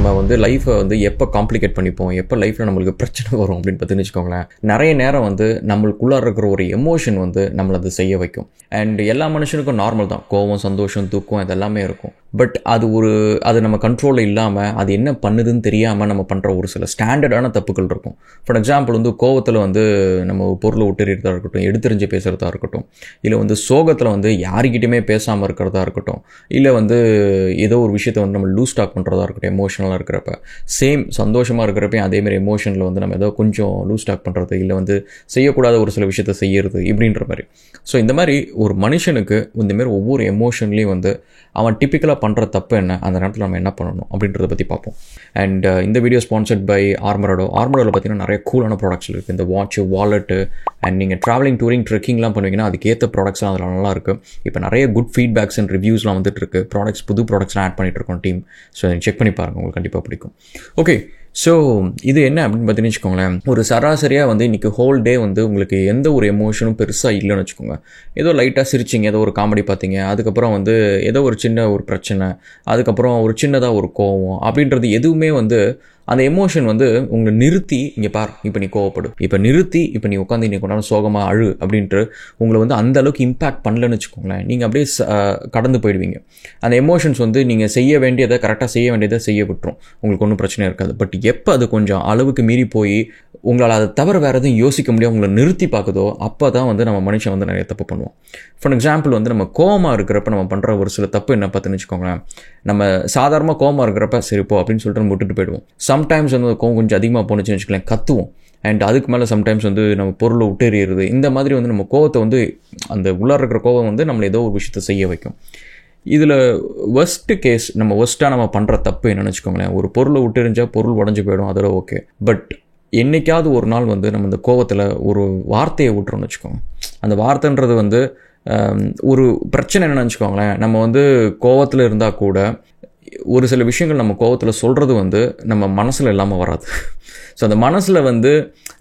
நம்ம வந்து லைஃப்பை வந்து எப்போ காம்ப்ளிகேட் பண்ணிப்போம், எப்போ லைஃப்பில் நம்மளுக்கு பிரச்சனை வரும் அப்படின்னு பார்த்துன்னு வச்சுக்கோங்களேன். நிறைய நேரம் வந்து நம்மளுக்குள்ளார இருக்கிற ஒரு எமோஷன் வந்து நம்மளை அது செய்ய வைக்கும். அண்ட் எல்லா மனுஷனுக்கும் நார்மல் தான், கோவம், சந்தோஷம், தூக்கம் இதெல்லாமே இருக்கும். பட் அது நம்ம கண்ட்ரோலில் இல்லாமல் அது என்ன பண்ணுதுன்னு தெரியாமல் நம்ம பண்ணுற ஒரு சில ஸ்டாண்டர்டான தப்புகள் இருக்கும். ஃபார் எக்ஸாம்பிள் வந்து கோவத்தில் வந்து நம்ம பொருளை விட்டுறதா இருக்கட்டும், எடுத்துரிஞ்சு பேசுகிறதா இருக்கட்டும், இல்லை வந்து சோகத்தில் வந்து யாருக்கிட்டையுமே பேசாமல் இருக்கிறதா இருக்கட்டும், இல்லை வந்து ஏதோ ஒரு விஷயத்தை வந்து நம்ம லூஸ் டாக் பண்ணுறதா இருக்கட்டும். எமோஷனலாக இருக்கிறப்ப சேம் சந்தோஷமாக இருக்கிறப்பையும் அதேமாதிரி எமோஷனில் வந்து நம்ம ஏதோ கொஞ்சம் லூஸ் டாக் பண்ணுறது, இல்லை வந்து செய்யக்கூடாத ஒரு சில விஷயத்தை செய்யறது இப்படின்ற மாதிரி. ஸோ இந்த மாதிரி ஒரு மனுஷனுக்கு இந்தமாரி ஒவ்வொரு எமோஷன்லேயும் வந்து அவன் டிப்பிக்கலாக பண்ணுற தப்பு என்ன, அந்த நேரத்தில் நம்ம என்ன பண்ணணும் அப்படின்றத பற்றி பார்ப்போம். அண்ட் இந்த வீடியோ ஸ்பான்சர்ட் பை ஆர்மரடோ. ஆர்மரடோவில் பார்த்தீங்கன்னா நிறைய கூலான ப்ராடக்ட்ஸ் இருக்குது. இந்த வாட்ச், வாலெட்டு, அண்ட் நீங்கள் ட்ராவலிங், டூரிங், ட்ரெக்கிங்லாம் பண்ணுவீங்கன்னா அதுக்கேற்ற ப்ராடக்ட்ஸ்லாம் அதில் நல்லா இருக்குது. இப்போ நிறைய குட் ஃபீட்பேக்ஸ் அண்ட் ரிவ்யூஸ்லாம் வந்துட்டு இருக்கு. ப்ராடக்ட்ஸ், புது ப்ராடக்ட்ஸ்லாம் ஆட் பண்ணிட்டு இருக்கோம் டீம். ஸோ செக் பண்ணி பாருங்கள், உங்களுக்கு கண்டிப்பாக பிடிக்கும். ஓகே, ஸோ இது என்ன அப்படின்னு பார்த்தீங்கன்னு வச்சுக்கோங்களேன். ஒரு சராசரியாக வந்து இன்றைக்கி ஹோல் டே வந்து உங்களுக்கு எந்த ஒரு எமோஷனும் பெருசாக இல்லைன்னு வச்சுக்கோங்க. ஏதோ லைட்டாக சிரிச்சிங்க, ஏதோ ஒரு காமெடி பார்த்தீங்க, அதுக்கப்புறம் வந்து ஏதோ ஒரு சின்ன ஒரு பிரச்சனை, அதுக்கப்புறம் ஒரு சின்னதாக ஒரு கோவம் அப்படின்றது எதுவுமே வந்து அந்த எமோஷன் வந்து உங்களை நிறுத்தி, இங்கே பார் இப்போ நீ கோவப்படு, இப்போ நிறுத்தி, இப்போ நீ உட்காந்து இன்னைக்கு கொண்டாட சோகமாக அழு அப்படின்ட்டு உங்களை வந்து அந்த அளவுக்கு இம்பேக்ட் பண்ணலன்னு வச்சுக்கோங்களேன். நீங்கள் அப்படியே கடந்து போயிடுவீங்க. அந்த எமோஷன்ஸ் வந்து நீங்கள் செய்ய வேண்டியதை கரெக்டாக செய்ய வேண்டியதை செய்ய விட்டுரும், உங்களுக்கு ஒன்றும் பிரச்சனை இருக்காது. பட் எப்போ அது கொஞ்சம் அளவுக்கு மீறி போய் உங்களால் அதை தவிர வேறு எதுவும் யோசிக்க முடியாது, உங்களை நிறுத்தி பார்க்குதோ அப்போ தான் வந்து நம்ம மனுஷன் வந்து நிறைய தப்பு பண்ணுவோம். ஃபார் எக்ஸாம்பிள் வந்து நம்ம கோவமாக இருக்கிறப்ப நம்ம பண்ணுற ஒரு சில தப்பு என்ன பார்த்துன்னு வச்சுக்கோங்களேன். நம்ம சாதாரணமாக கோவமாக இருக்கிறப்ப சரிப்போ அப்படின்னு சொல்லிட்டு நம்ம விட்டுட்டு போயிடுவோம். சம்டைம்ஸ் வந்து கோவம் கொஞ்சம் அதிகமாக போணுச்சுன்னு வச்சுக்கலாம், கத்துவோம். அண்ட் அதுக்கு மேலே சம்டைம்ஸ் வந்து நம்ம பொருளை விட்டெறிகிறது. இந்த மாதிரி வந்து நம்ம கோவத்தை வந்து அந்த உள்ளார இருக்கிற கோவம் வந்து நம்மளை ஏதோ ஒரு விஷயத்தை செய்ய வைக்கும். இதில் ஒஸ்ட்டு கேஸ், நம்ம பண்ணுற தப்பு என்னென்னு வச்சுக்கோங்களேன். ஒரு பொருளை விட்டெறிஞ்சால் பொருள் உடஞ்சி போயிடும், அதோட ஓகே. பட் என்றைக்காவது ஒரு நாள் வந்து நம்ம இந்த கோவத்தில் ஒரு வார்த்தையை விட்டுறோம்னு வச்சுக்கோங்க. அந்த வார்த்தைன்றது வந்து ஒரு பிரச்சனை என்னென்னு வச்சுக்கோங்களேன். நம்ம வந்து கோவத்தில் இருந்தால் கூட ஒரு சில விஷயங்கள் நம்ம கோவத்தில் சொல்கிறது வந்து நம்ம மனசில் இல்லாமல் வராது. ஸோ அந்த மனசில் வந்து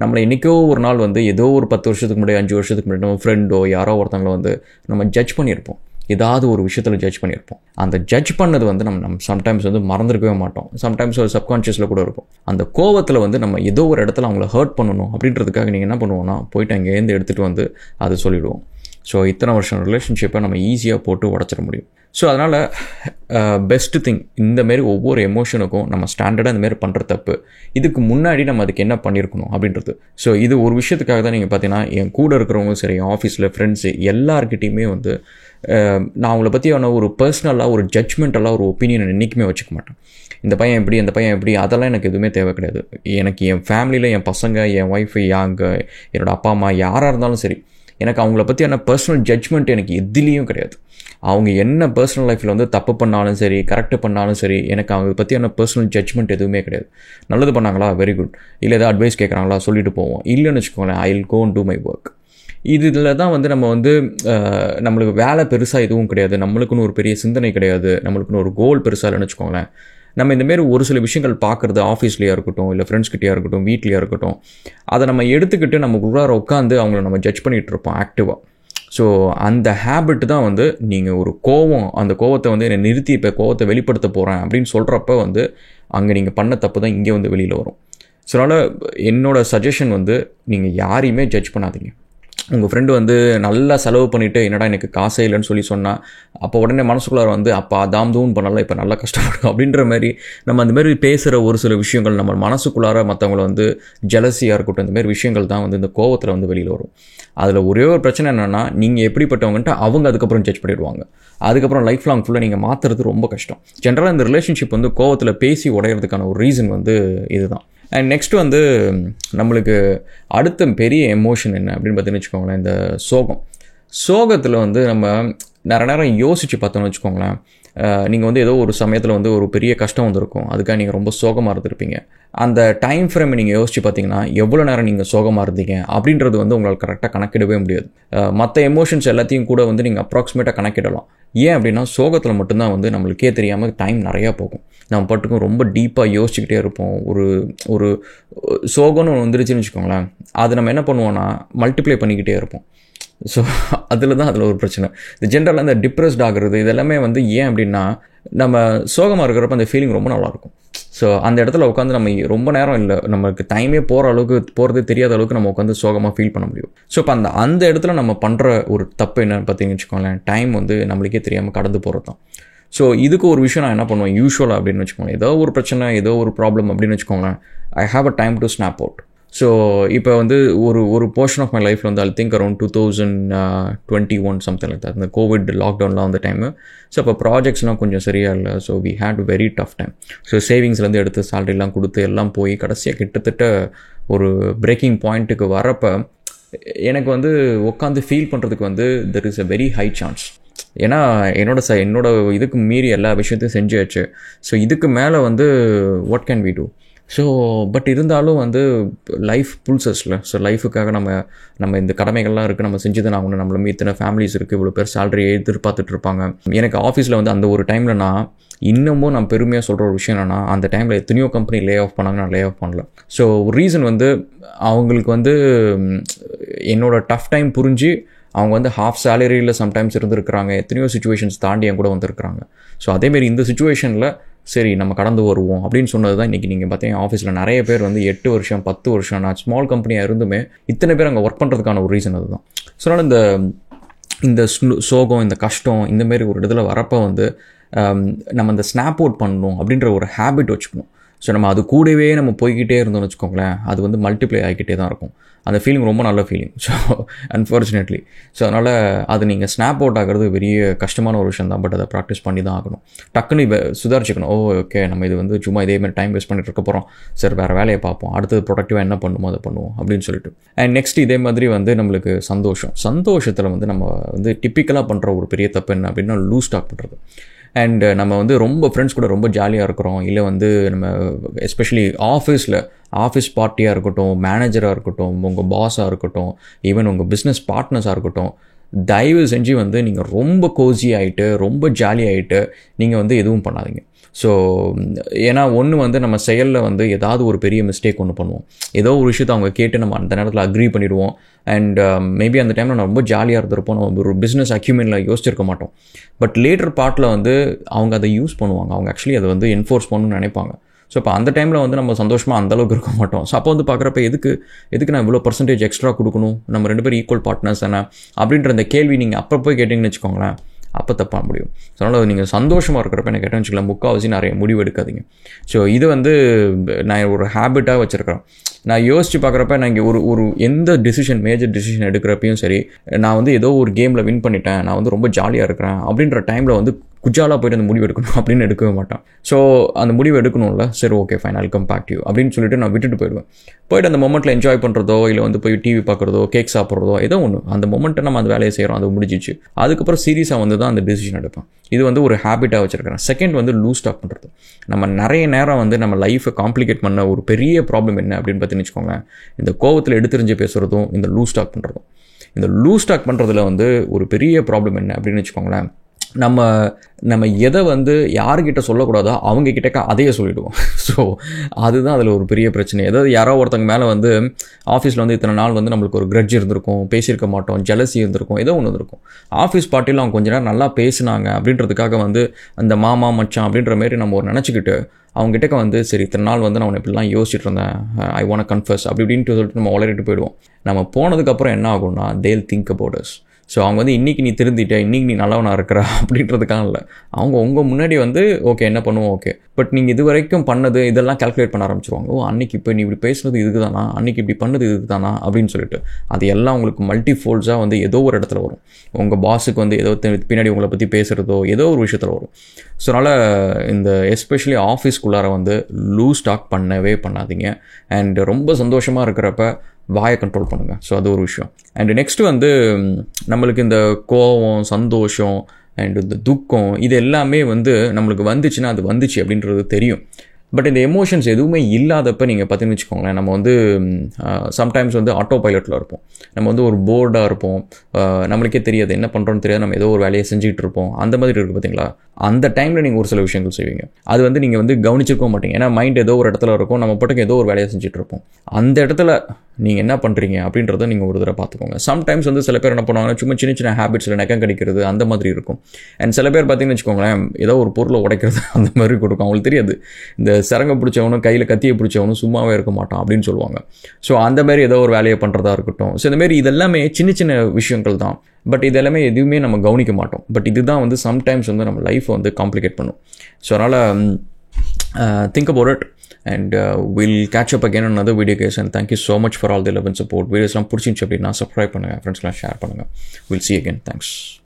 நம்மளை என்றைக்கோ ஒரு நாள் வந்து ஏதோ ஒரு 10 வருஷத்துக்கு முன்னாடி, 5 வருஷத்துக்கு முன்னாடி நம்ம ஃப்ரெண்டோ யாரோ ஒருத்தவங்களை வந்து நம்ம ஜட்ஜ் பண்ணியிருப்போம். ஏதாவது ஒரு விஷயத்தில் ஜட்ஜ் பண்ணியிருப்போம். அந்த ஜட்ஜ் பண்ணது வந்து நம்ம சம்டைம்ஸ் வந்து மறந்துருக்கவே மாட்டோம். சம்டைம்ஸ் ஒரு சப்கான்ஷியஸில் கூட இருக்கும். அந்த கோவத்தில் வந்து நம்ம ஏதோ ஒரு இடத்துல அவங்கள ஹர்ட் பண்ணணும் அப்படின்றதுக்காக நீங்கள் என்ன பண்ணுவோம்னா போயிட்டு அங்கேருந்து எடுத்துகிட்டு வந்து அதை சொல்லிவிடுவோம். ஸோ இத்தனை வருஷம் ரிலேஷன்ஷிப்பை நம்ம ஈஸியாக போட்டு உடச்சிட முடியும். ஸோ அதனால் பெஸ்ட்டு திங், இந்தமாரி ஒவ்வொரு எமோஷனுக்கும் நம்ம ஸ்டாண்டர்டாக இந்தமாரி பண்ணுற தப்பு. இதுக்கு முன்னாடி நம்ம அதுக்கு என்ன பண்ணியிருக்கணும் அப்படின்றது. ஸோ இது ஒரு விஷயத்துக்காக தான் நீங்கள் பார்த்தீங்கன்னா என் கூட இருக்கிறவங்களும் சரி, ஆஃபீஸில் ஃப்ரெண்ட்ஸு எல்லாருக்கிட்டையுமே வந்து நான் அவங்கள பற்றியான ஒரு பர்சனலாக ஒரு ஜட்ஜ்மெண்டெல்லாம் ஒரு ஒப்பீனியன் என்றைக்குமே வச்சுக்க மாட்டேன். இந்த பையன் எப்படி, அந்த பையன் எப்படி, அதெல்லாம் எனக்கு எதுவுமே தேவை கிடையாது. எனக்கு என் ஃபேமிலியில் என் பசங்க, என் ஒய்ஃபு, என்னோடய அப்பா அம்மா யாராக இருந்தாலும் சரி, எனக்கு அவங்கள பற்றியான பர்சனல் ஜட்ஜ்மெண்ட் எனக்கு எதுலேயும் கிடையாது. அவங்க என்ன பர்சனல் லைஃப்பில் வந்து தப்பு பண்ணாலும் சரி, கரெக்டு பண்ணாலும் சரி, எனக்கு அவங்க பற்றியான பர்சனல் ஜட்ஜ்மெண்ட் எதுவுமே கிடையாது. நல்லது பண்ணாங்களா, வெரி குட். இல்லை ஏதாவது அட்வைஸ் கேட்குறாங்களா, சொல்லிட்டு போவோம். இல்லைன்னு வச்சுக்கோங்களேன், I will go and do my work. இதில் தான் வந்து நம்ம வந்து நம்மளுக்கு வேலை பெருசாக எதுவும் கிடையாது, நம்மளுக்குன்னு ஒரு பெரிய சிந்தனை கிடையாது, நம்மளுக்குன்னு ஒரு கோல் பெருசாக இல்லைன்னு வச்சுக்கோங்களேன். நம்ம இந்தமாரி ஒரு சில விஷயங்கள் பார்க்குறது ஆஃபீஸ்லேயா இருக்கட்டும், இல்லை ஃப்ரெண்ட்ஸ்கிட்டையாக இருக்கட்டும், வீட்லேயா இருக்கட்டும், அதை நம்ம எடுத்துக்கிட்டு நமக்குள்ளார உட்காந்து அவங்கள நம்ம ஜட்ஜ் பண்ணிகிட்டு இருப்போம் ஆக்டிவாக. ஸோ அந்த ஹேபிட் தான் வந்து நீங்கள் ஒரு அந்த கோவத்தை வந்து என்னை நிறுத்தி இப்போ கோவத்தை வெளிப்படுத்த போகிறேன் அப்படின்னு சொல்கிறப்ப வந்து அங்கே நீங்கள் பண்ண தப்பு தான் இங்கே வந்து வெளியில் வரும். ஸோ அதனால் என்னோடய சஜஷன் வந்து நீங்கள் யாரையுமே ஜட்ஜ் பண்ணாதீங்க. உங்கள் ஃப்ரெண்டு வந்து நல்லா செலவு பண்ணிவிட்டு என்னடா எனக்கு காசே இல்லைன்னு சொல்லி சொன்னால் அப்போ உடனே மனசுக்குள்ளார வந்து அப்போ அதாம் தூன் பண்ணலாம், இப்போ நல்லா கஷ்டப்படும் அப்படின்ற மாதிரி நம்ம அந்தமாரி பேசுகிற ஒரு சில விஷயங்கள் நம்ம மனசுக்குள்ளார மற்றவங்களை வந்து ஜெலசியாக இருக்கட்டும், இந்தமாரி விஷயங்கள் தான் வந்து இந்த கோவத்தில் வந்து வெளியில் வரும். அதில் ஒரே ஒரு பிரச்சனை என்னென்னா, நீங்கள் எப்படிப்பட்டவங்கன்ட்டு அவங்க அதுக்கப்புறம் ஜட்ஜ் பண்ணிடுவாங்க. அதுக்கப்புறம் லைஃப் லாங் ஃபுல்லாக நீங்கள் மாற்றுறது ரொம்ப கஷ்டம். ஜென்ரலாக இந்த ரிலேஷன்ஷிப் வந்து கோவத்தில் பேசி உடையிறதுக்கான ஒரு ரீசன் வந்து இதுதான். அண்ட் நெக்ஸ்ட் வந்து நம்மளுக்கு அடுத்த பெரிய எமோஷன் என்ன அப்படின்னு பார்த்தீங்கன்னு வச்சுக்கோங்களேன், இந்த சோகத்தில் வந்து நம்ம நிறைய நேரம் யோசித்து பார்த்தோன்னு வச்சுக்கோங்களேன். நீங்கள் வந்து ஏதோ ஒரு சமயத்தில் வந்து ஒரு பெரிய கஷ்டம் வந்திருக்கும், அதுக்காக நீங்கள் ரொம்ப சோகமாக இருந்திருப்பீங்க. அந்த டைம் ஃப்ரேமை நீங்கள் யோசித்து பார்த்தீங்கன்னா எவ்வளோ நேரம் நீங்கள் சோகமாக இருந்தீங்க அப்படின்றது வந்து உங்களால் கரெக்டாக கணக்கிடவே முடியாது. மற்ற எமோஷன்ஸ் எல்லாத்தையும் கூட வந்து நீங்கள் அப்ராக்சிமேட்டாக கணக்கிடலாம். ஏன் அப்படின்னா சோகத்தில் மட்டும்தான் வந்து நம்மளுக்கே தெரியாமல் டைம் நிறையா போகும். நம்ம பாட்டுக்கும் ரொம்ப டீப்பாக யோசிச்சுக்கிட்டே இருப்போம். ஒரு சோகம்னு வந்துருச்சுன்னு வச்சுக்கோங்களேன், அது நம்ம என்ன பண்ணுவோன்னா மல்டிப்ளை பண்ணிக்கிட்டே இருப்போம். ஸோ அதில் ஒரு பிரச்சனை. இந்த ஜென்ரலாக இந்த டிப்ரெஸ்ட் ஆகிறது இதெல்லாமே வந்து ஏன் அப்படின்னா நம்ம சோகமாக இருக்கிறப்ப அந்த ஃபீலிங் ரொம்ப நல்லாயிருக்கும். ஸோ அந்த இடத்துல உட்காந்து நம்ம ரொம்ப நேரம் இல்லை, நமக்கு டைமே போகிறது தெரியாத அளவுக்கு நம்ம உட்காந்து சோகமாக ஃபீல் பண்ண முடியும். ஸோ இப்போ அந்த இடத்துல நம்ம பண்ணுற ஒரு தப்பு என்னன்னு பார்த்தீங்கன்னு வச்சுக்கோங்களேன், டைம் வந்து நம்மளுக்கே தெரியாமல் கடந்து போகிறது தான். ஸோ இதுக்கு ஒரு விஷயம் நான் என்ன பண்ணுவேன் யூஸ்வலாக அப்படின்னு வச்சுக்கோங்களேன், ஏதோ ஒரு பிரச்சனை ஏதோ ஒரு ப்ராப்ளம் அப்படின்னு வச்சுக்கோங்களேன், I have a time to snap out. So இப்போ வந்து ஒரு போர்ஷன் ஆஃப் மை லைஃப்பில் வந்து I think around 2021 something like that, இந்த கோவிட் லாக்டவுன்லாம் அந்த டைமு. ஸோ அப்போ ப்ராஜெக்ட்ஸ்லாம் கொஞ்சம் சரியாக இல்லை. So we had very tough time. So சேவிங்ஸ்லேருந்து எடுத்து சேலரிலாம் கொடுத்து எல்லாம் போய் கடைசியாக கிட்டத்தட்ட ஒரு பிரேக்கிங் பாயிண்ட்டுக்கு வரப்போ எனக்கு வந்து உட்காந்து ஃபீல் பண்ணுறதுக்கு வந்து there is a very high chance. ஏன்னா என்னோட இதுக்கு மீறி எல்லா விஷயத்தையும் செஞ்சாச்சு. ஸோ இதுக்கு மேலே வந்து what can we do? So but இருந்தாலும் வந்து லைஃப் புல்சஸ்ல. ஸோ லைஃபுக்காக நம்ம இந்த கடமைகள்லாம் இருக்குது, நம்ம செஞ்சு தான் ஆகணும். நம்மள இத்தனை ஃபேமிலிஸ் இருக்குது, இவ்வளோ பேர் சேலரி எதிர்பார்த்துட்டு இருப்பாங்க. எனக்கு ஆஃபீஸில் வந்து அந்த ஒரு டைமில் இன்னமும் நான் பெருமையாக சொல்கிற ஒரு விஷயம் என்னென்னா, அந்த டைமில் எத்தனையோ கம்பெனி லே ஆஃப் பண்ணாங்க, நான் லே ஆஃப் பண்ணல. ஸோ ரீசன் வந்து அவங்களுக்கு வந்து என்னோட டஃப் டைம் புரிஞ்சு அவங்க வந்து ஹாஃப் சேலரியில் சம்டைம்ஸ் இருந்திருக்கிறாங்க, எத்தனையோ சுச்சுவேஷன்ஸ் தாண்டி என் கூட வந்திருக்கிறாங்க. ஸோ அதேமாரி இந்த சுச்சுவேஷனில் சரி நம்ம கடந்து வருவோம் அப்படின்னு சொன்னது தான் இன்றைக்கி நீங்கள் பார்த்தீங்கன்னா ஆஃபீஸில் நிறைய பேர் வந்து 8 வருஷம் 10 வருஷம், நான் ஸ்மால் கம்பெனியாக இருந்துமே இத்தனை பேர் அங்கே ஒர்க் பண்ணுறதுக்கான ஒரு ரீசன் அதுதான். ஸோ அதனால் இந்த சோகம், இந்த கஷ்டம், இந்தமாரி ஒரு இடத்துல வரப்போ வந்து நம்ம அந்த ஸ்னாப் அவுட் பண்ணணும் அப்படின்ற ஒரு ஹேபிட் வச்சுக்கணும். ஸோ நம்ம அது கூடவே நம்ம போய்கிட்டே இருந்தோம்னு வச்சுக்கோங்களேன், அது வந்து மல்டிப்ளை ஆகிக்கிட்டே தான் இருக்கும். அந்த ஃபீலிங் ரொம்ப நல்ல ஃபீலிங். ஸோ அன்ஃபார்ச்சுனேட்லி ஸோ அதனால் அது நீங்கள் ஸ்னாப் அவுட் ஆகிறது பெரிய கஷ்டமான ஒரு விஷயம் தான். பட் அதை ப்ராக்டிஸ் பண்ணி தான் ஆகணும். டக்குன்னு சுதாரிச்சுக்கணும். ஓகே நம்ம இது வந்து சும்மா இதேமாதிரி டைம் வேஸ்ட் பண்ணிட்டு இருக்க போகிறோம், சரி வேறு வேலையை பார்ப்போம், அடுத்தது ப்ரொடக்டிவாக என்ன பண்ணுமோ அதை பண்ணுவோம் அப்படின்னு சொல்லிட்டு. அண்ட் நெக்ஸ்ட் இதே மாதிரி வந்து நம்மளுக்கு சந்தோஷத்தில் வந்து நம்ம வந்து டிப்பிக்கலாக பண்ணுற ஒரு பெரிய தப்பு என்ன அப்படின்னா லூஸ் டாக் பண்ணுறது. அண்ட் நம்ம வந்து ரொம்ப ஃப்ரெண்ட்ஸ் கூட ரொம்ப ஜாலியாக இருக்கிறோம், இல்லை வந்து நம்ம எஸ்பெஷலி ஆஃபீஸ் பார்ட்டியாக இருக்கட்டும், மேனேஜராக இருக்கட்டும், உங்கள் பாஸாக இருக்கட்டும், ஈவன் உங்கள் பிஸ்னஸ் பார்ட்னர்ஸாக இருக்கட்டும், தயவு செஞ்சு வந்து நீங்கள் ரொம்ப கோசி ஆகிட்டு ரொம்ப ஜாலி ஆகிட்டு நீங்கள் வந்து எதுவும் பண்ணாதீங்க. ஸோ ஏன்னா ஒன்று வந்து நம்ம செயலில் வந்து ஏதாவது ஒரு பெரிய மிஸ்டேக் ஒன்று பண்ணுவோம், ஏதோ ஒரு விஷயத்தை அவங்க கேட்டு நம்ம அந்த நேரத்தில் அக்ரி பண்ணிடுவோம். அண்ட் மேபி அந்த டைமில் நம்ம ரொம்ப ஜாலியாக இருந்திருப்போம், நம்ம ஒரு பிஸ்னஸ் அக்யூமெண்ட்டில் யோசிச்சிருக்க மாட்டோம். பட் லேட்டர் பார்ட்டில் வந்து அவங்க அதை யூஸ் பண்ணுவாங்க, அவங்க ஆக்சுவலி அதை வந்து என்ஃபோர்ஸ் பண்ணணும்னு நினைப்பாங்க. ஸோ இப்போ அந்த டைமில் வந்து நம்ம சந்தோஷமாக அந்தளவுக்கு இருக்க மாட்டோம். ஸோ அப்போ வந்து பார்க்குறப்ப எதுக்கு நான் இவ்வளோ பர்சன்டேஜ் எக்ஸ்ட்ரா கொடுக்கணும், நம்ம 2 பேரும் ஈக்குவல் பார்ட்னர்ஸ் தானே அப்படின்ற அந்த கேள்வி நீங்கள் அப்போ போய் கேட்டிங்கன்னு வச்சுக்கோங்களேன், அப்போ தப்பாக முடியும். ஸோ அதனால் நீங்கள் சந்தோஷமாக இருக்கிறப்ப எனக்கு கேட்டேன்னு வச்சுக்கலாம், முக்கால்வாசி நிறைய முடிவு எடுக்காதீங்க. ஸோ இது வந்து நான் ஒரு ஹேபிட்டாக வச்சுருக்கிறேன். நான் யோசித்து பார்க்குறப்ப நான் இங்கே ஒரு எந்த மேஜர் டிசிஷன் எடுக்கிறப்பையும் சரி, நான் வந்து ஏதோ ஒரு கேமில் வின் பண்ணிட்டேன், நான் வந்து ரொம்ப ஜாலியாக இருக்கிறேன் அப்படின்ற டைமில் வந்து குஜாலாக போய்ட்டு அந்த முடிவு எடுக்கணும் அப்படின்னு எடுக்கவே மாட்டேன். ஸோ அந்த முடிவு எடுக்கணும்ல, சரி okay fine I'll come back to you அப்படின்னு சொல்லிட்டு நான் விட்டுட்டு போயிட்டு அந்த மொமெண்ட்டில் என்ஜாய் பண்ணுறதோ, இல்லை வந்து போய் டிவி பார்க்குறதோ, கேக் சாப்பிட்றதோ, ஏதோ ஒன்று அந்த மொமெண்ட்டை நம்ம அந்த வேலையை செய்கிறோம், அது முடிஞ்சிச்சு. அதுக்கப்புறம் சீரியஸாக வந்து தான் அந்த டிசிஷன் எடுப்பேன். இது வந்து ஒரு ஹேபிட்டாக வச்சுருக்கிறேன். செகண்ட் வந்து லூஸ் டாக் பண்ணுறது. நம்ம நிறைய நேரம் வந்து நம்ம லைஃப்பை காம்ப்ளிகேட் பண்ண ஒரு பெரிய ப்ராப்ளம் என்ன அப்படின்னு பார்த்துன்னு வச்சுக்கோங்களேன், இந்த கோவத்தில் எடுத்துரிஞ்சு பேசுகிறதும் இந்த லூஸ் டாக் பண்ணுறதும். இந்த லூஸ் டாக் பண்ணுறதுல வந்து ஒரு பெரிய ப்ராப்ளம் என்ன அப்படின்னு வச்சுக்கோங்களேன், நம்ம எதை வந்து யாருக்கிட்ட சொல்லக்கூடாதோ அவங்க கிட்டக்க அதையே சொல்லிவிடுவோம். ஸோ அதுதான் அதில் ஒரு பெரிய பிரச்சனை. ஏதாவது யாரோ ஒருத்தங்க மேலே வந்து ஆஃபீஸில் வந்து இத்தனை நாள் வந்து நம்மளுக்கு ஒரு கிரட்ஜ் இருந்திருக்கும், பேசியிருக்க மாட்டோம், ஜெலசி இருந்திருக்கும், ஏதோ ஒன்று இருந்திருக்கும். ஆஃபீஸ் பார்ட்டியில் அவங்க கொஞ்ச நேரம் நல்லா பேசினாங்க அப்படின்றதுக்காக வந்து அந்த மாமா மச்சான் அப்படின்ற மாரி நம்ம ஒரு நினச்சிக்கிட்டு அவங்ககிட்ட வந்து சரி இத்தனை நாள் வந்து நான் இப்படிலாம் யோசிச்சுட்டு இருந்தேன், ஐ வாண்ட் கன்ஃபஸ் அப்படி இப்படின்ட்டு சொல்லிட்டு நம்ம உளறிட்டு போயிடுவோம். நம்ம போனதுக்கப்புறம் என்ன ஆகும்னா தேல் திங்க் அபவுட் அஸ். ஸோ அவங்க வந்து இன்றைக்கி நீ திருந்திட்ட, இன்றைக்கி நீ நல்லவனாக இருக்கிற அப்படின்றதுக்காக இல்லை, அவங்க உங்கள் முன்னாடி வந்து ஓகே என்ன பண்ணுவோம் ஓகே, பட் நீங்கள் இது வரைக்கும் பண்ணது இதெல்லாம் கால்குலேட் பண்ண ஆரம்பிச்சிருவாங்க. அன்றைக்கி இப்போ நீ இப்படி பேசுனது இதுக்கு தானா, அன்றைக்கி இப்படி பண்ணது இதுக்கு தானா அப்படின்னு சொல்லிட்டு அது எல்லாம் உங்களுக்கு மல்டிஃபோல்ஸாக வந்து ஏதோ ஒரு இடத்துல வரும். உங்கள் பாஸுக்கு வந்து ஏதோ பின்னாடி உங்களை பற்றி பேசுகிறதோ ஏதோ ஒரு விஷயத்தில் வரும். ஸோ அதனால் இந்த எஸ்பெஷலி ஆஃபீஸ்க்குள்ளார வந்து லூஸ் டாக் பண்ணவே பண்ணாதீங்க. அண்ட் ரொம்ப சந்தோஷமாக இருக்கிறப்ப வாயை கண்ட்ரோல் பண்ணுங்கள். ஸோ அது ஒரு விஷயம். அண்ட் நெக்ஸ்ட்டு வந்து நம்மளுக்கு இந்த கோவம், சந்தோஷம் அண்ட் இந்த துக்கம் இது எல்லாமே வந்து நம்மளுக்கு வந்துச்சுன்னா அது வந்துச்சு அப்படின்றது தெரியும். பட் இந்த எமோஷன்ஸ் எதுவுமே இல்லாதப்போ நீங்கள் பார்த்தீங்கன்னு வச்சுக்கோங்களேன், நம்ம வந்து சம்டைம்ஸ் வந்து ஆட்டோ பைலட்டில் இருப்போம், நம்ம வந்து ஒரு போர்டாக இருப்போம், நம்மளுக்கே தெரியாது என்ன பண்ணுறோன்னு தெரியாது, நம்ம ஏதோ ஒரு வேலையை செஞ்சுக்கிட்டு இருப்போம். அந்த மாதிரி இருக்குது பார்த்தீங்களா, அந்த டைமில் நீங்கள் ஒரு சில விஷயங்கள் செய்வீங்க, அது வந்து நீங்கள் வந்து கவனிச்சிருக்க மாட்டீங்க. ஏன்னா மைண்ட் ஏதோ ஒரு இடத்துல இருக்கும், நம்ம பாட்டுக்கு ஏதோ ஒரு வேலையை செஞ்சுட்டு இருப்போம். அந்த இடத்துல நீங்கள் என்ன பண்ணுறீங்க அப்படின்றத நீங்கள் ஒரு தடவை பார்த்துக்கோங்க. சம்டைம்ஸ் வந்து சில பேர் என்ன பண்ணுவாங்கன்னா சும்மா சின்ன சின்ன ஹேபிட்ஸில் நெக்கம் கடிக்கிறது அந்த மாதிரி இருக்கும். அண்ட் சில பேர் பார்த்தீங்கன்னு வச்சுக்கோங்களேன், ஏதோ ஒரு பொருளை உடைக்கிறது அந்த மாதிரி கொடுக்கும். அவங்களுக்கு தெரியாது இந்த சரங்க பிடிச்சவனும் கையில் கத்தியை பிடிச்சவனும் சும்மாவே இருக்க மாட்டான் அப்படின்னு சொல்லுவாங்க. ஸோ அந்த மாதிரி ஏதோ ஒரு வேலையை பண்ணுறதா இருக்கட்டும். ஸோ இந்த மாதிரி இதெல்லாமே சின்ன சின்ன விஷயங்கள் தான். பட் இதெல்லாமே எதுவுமே நம்ம கவனிக்க மாட்டோம். பட் இதுதான் வந்து சம்டைம்ஸ் வந்து நம்ம லைஃப்பை வந்து காம்ப்ளிகேட் பண்ணும். ஸோ அதனால் think about it. And we'll catch up again on another video guys, and thank you so much for all the love and support. Videos லாம் பிடிச்சிருந்துச்சு அப்படின்னா சப்ஸ்கிரைப் பண்ணுங்கள், ஃப்ரெண்ட்ஸ்லாம் ஷேர் பண்ணுங்கள். We'll see you again. Thanks.